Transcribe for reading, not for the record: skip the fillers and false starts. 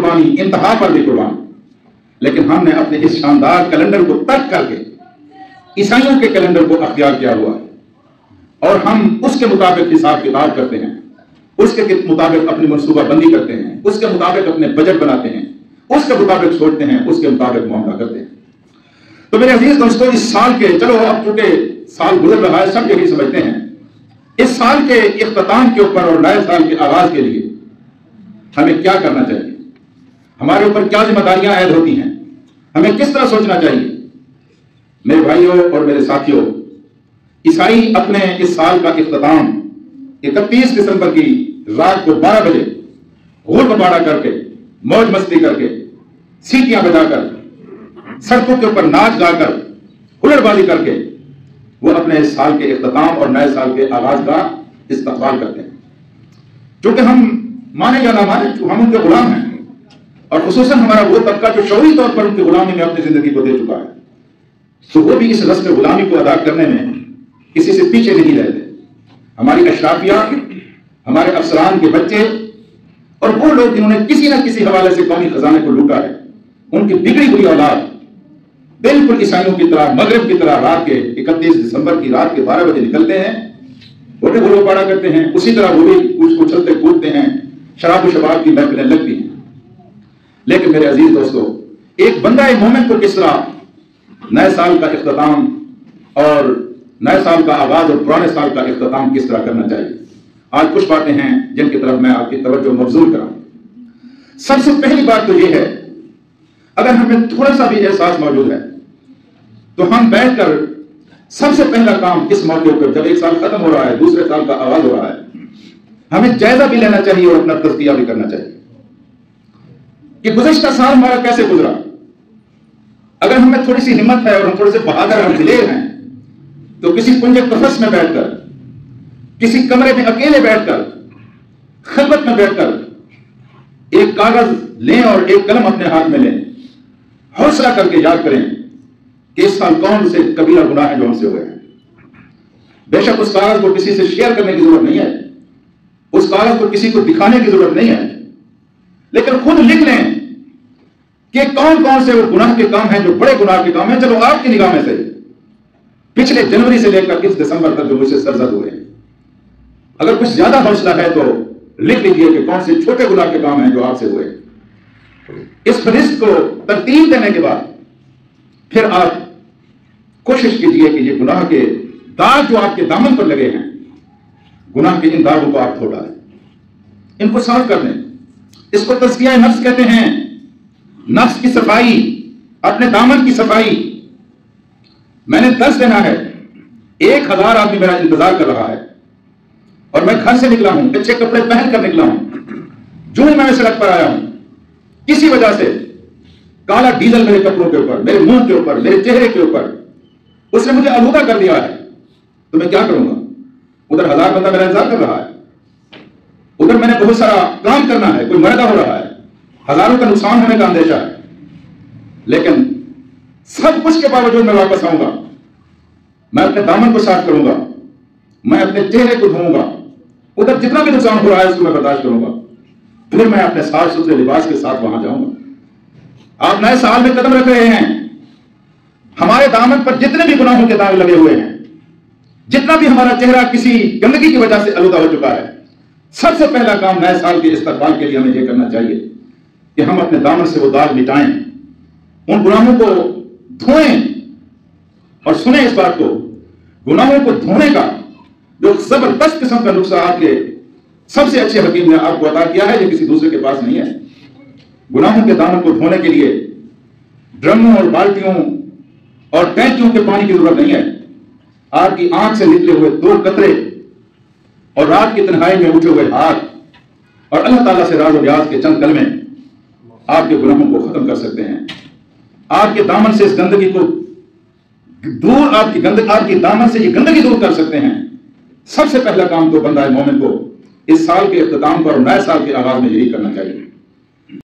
قربانی انتہا پر بھی قربانی، لیکن ہم نے اپنے اس شاندار کیلنڈر کو ترک کر کے عیسائیوں کے کیلنڈر کو اختیار کیا ہوا ہے، اور ہم اس کے مطابق حساب کتاب کرتے ہیں، اس کے مطابق اپنی منصوبہ بندی کرتے ہیں، اس کے مطابق اپنے بجٹ بناتے ہیں، اس کے مطابق سوچتے ہیں، اس کے مطابق معاملہ کرتے ہیں۔ تو میرے عزیز دوستو، اس سال کے، چلو اب چونکہ سال گزر رہا ہے، سب یہی سمجھتے ہیں، اس سال کے اختتام کے اوپر اور نئے سال کے آغاز کے لیے ہمیں کیا کرنا چاہیے، ہمارے اوپر کیا ذمہ داریاں عائد ہوتی ہیں، ہمیں کس طرح سوچنا چاہیے۔ میرے بھائیوں اور میرے ساتھیوں، عیسائی اپنے اس سال کا اختتام 31 دسمبر کی رات کو 12 بجے غول بباڑا کر کے، موج مستی کر کے، سیٹیاں بجا کر، سڑکوں کے اوپر ناچ گا کر، ہلڑ بازی کر کے وہ اپنے اس سال کے اختتام اور نئے سال کے آغاز کا استقبال کرتے ہیں۔ چونکہ ہم مانے یا نہ مانے، ہم ان کے غلام ہیں، اور خصوصاً ہمارا وہ طبقہ جو شعوری طور پر ان کی غلامی میں اپنی زندگی کو دے چکا ہے، تو وہ بھی اس رسم غلامی کو ادا کرنے میں کسی سے پیچھے نہیں رہتے۔ ہماری اشرافیہ، ہمارے افسران کے بچے اور وہ لوگ جنہوں نے کسی نہ کسی حوالے سے قومی خزانے کو لوٹا ہے، ان کی بگڑی ہوئی اولاد بالکل عیسائیوں کی طرح، مغرب کی طرح رات کے 31 دسمبر کی رات کے 12 بجے نکلتے ہیں، وہ بھی غلو پاڑا کرتے ہیں، اسی طرح وہ بھی اس کو چلتے کودتے ہیں، شراب و شباب کی محفلیں لگتی ہیں۔ لیکن میرے عزیز دوستو، ایک بندہ مومن کو کس طرح نئے سال کا اختتام اور نئے سال کا آغاز اور پرانے سال کا اختتام کس طرح کرنا چاہیے، آج کچھ باتیں ہیں جن کی طرف میں آپ کی توجہ مبذول کراؤں۔ سب سے پہلی بات تو یہ ہے، اگر ہمیں تھوڑا سا بھی احساس موجود ہے تو ہم بیٹھ کر سب سے پہلا کام اس موقع پر، جب ایک سال ختم ہو رہا ہے، دوسرے سال کا آغاز ہو رہا ہے، ہمیں جائزہ بھی لینا چاہیے اور اپنا تزکیہ بھی کرنا چاہیے کہ گزشتہ سال ہمارا کیسے گزرا۔ اگر ہمیں تھوڑی سی ہمت ہے اور ہم تھوڑے سے بہادر اور دلیر ہیں تو کسی کنج قفس میں بیٹھ کر، کسی کمرے میں اکیلے بیٹھ کر، خلوت میں بیٹھ کر ایک کاغذ لیں اور ایک قلم اپنے ہاتھ میں لیں، حوصلہ کر کے یاد کریں کہ اس سال کون سے کبیرہ گناہ ہیں جو ہم سے ہوئے ہیں۔ بے شک اس کاغذ کو کسی سے شیئر کرنے کی ضرورت نہیں ہے، اس کاغذ کو کسی کو دکھانے کی ضرورت نہیں ہے، لیکن خود لکھ لیں کہ کون کون سے وہ گناہ کے کام ہیں جو بڑے گناہ کے کام ہیں، چلو آپ کی نگاہ میں سے پچھلے جنوری سے لے کر اس دسمبر تک جو مجھ سے سرزد ہوئے ہیں۔ اگر کچھ زیادہ حوصلہ ہے تو لکھ لیجئے کہ کون سے چھوٹے گناہ کے کام ہیں جو آپ سے ہوئے۔ اس فہرست کو ترتیب دینے کے بعد پھر آپ کوشش کیجئے کہ یہ گناہ کے داغ جو آپ کے دامن پر لگے ہیں، گناہ کے ان داغوں کو آپ دھو ڈالیں، ان کو صاف کر دیں۔ اس کو تزکیہ نفس کہتے ہیں، نفس کی صفائی، اپنے دامن کی صفائی۔ میں نے 10 دینا ہے، 1000 آدمی میرا انتظار کر رہا ہے، اور میں گھر سے نکلا ہوں، اچھے کپڑے پہن کر نکلا ہوں، جو میں سڑک پر آیا ہوں، کسی وجہ سے کالا ڈیزل میرے کپڑوں کے اوپر، میرے منہ کے اوپر، میرے چہرے کے اوپر، اس نے مجھے آلودہ کر دیا ہے، تو میں کیا کروں گا؟ ادھر 1000 بندہ میرا انتظار کر رہا ہے، ادھر میں نے بہت سارا کام کرنا ہے، کوئی مردہ ہو رہا ہے، ہزاروں کا نقصان ہونے کا اندیشہ ہے، لیکن سب کچھ کے باوجود میں واپس آؤں گا، میں اپنے دامن کو صاف کروں گا، میں اپنے چہرے کو دھوؤں گا، ادھر جتنا بھی نقصان ہو رہا ہے اس کو میں برداشت کروں گا، پھر میں اپنے صاف ستھرے لباس کے ساتھ وہاں جاؤں گا۔ آپ نئے سال میں قدم رکھ رہے ہیں، ہمارے دامن پر جتنے بھی گناہوں کے داغ لگے ہوئے ہیں، جتنا بھی ہمارا چہرہ کسی گندگی کی وجہ سے آلودہ ہو چکا ہے، سب سے پہلا کام نئے سال کے استقبال کے لیے ہمیں یہ کرنا چاہیے کہ ہم اپنے دامن سے وہ داغ مٹائیں، ان گناہوں کو دھوئیں، اور سنیں اس بات کو، گناہوں کو دھونے کا جو زبردست قسم کا نسخہ آپ کے سب سے اچھے حکیم نے آپ کو عطا کیا ہے، یہ کسی دوسرے کے پاس نہیں ہے۔ گناہوں کے دامن کو دھونے کے لیے ڈرموں اور بالٹیوں اور ٹینکیوں کے پانی کی ضرورت نہیں ہے، آپ کی آنکھ سے نکلے ہوئے 2 قطرے اور رات کی تنہائی میں اٹھے ہوئے ہاتھ اور اللہ تعالیٰ سے راز و نیاز کے چند کلمے آپ کے گناہوں کو ختم کر سکتے ہیں۔ آپ کے دامن سے اس گندگی کو دور، آپ کی دامن سے یہ گندگی دور کر سکتے ہیں۔ سب سے پہلا کام تو بندہ مومن کو اس سال کے اختتام پر اور نئے سال کے آغاز میں یہی کرنا چاہیے۔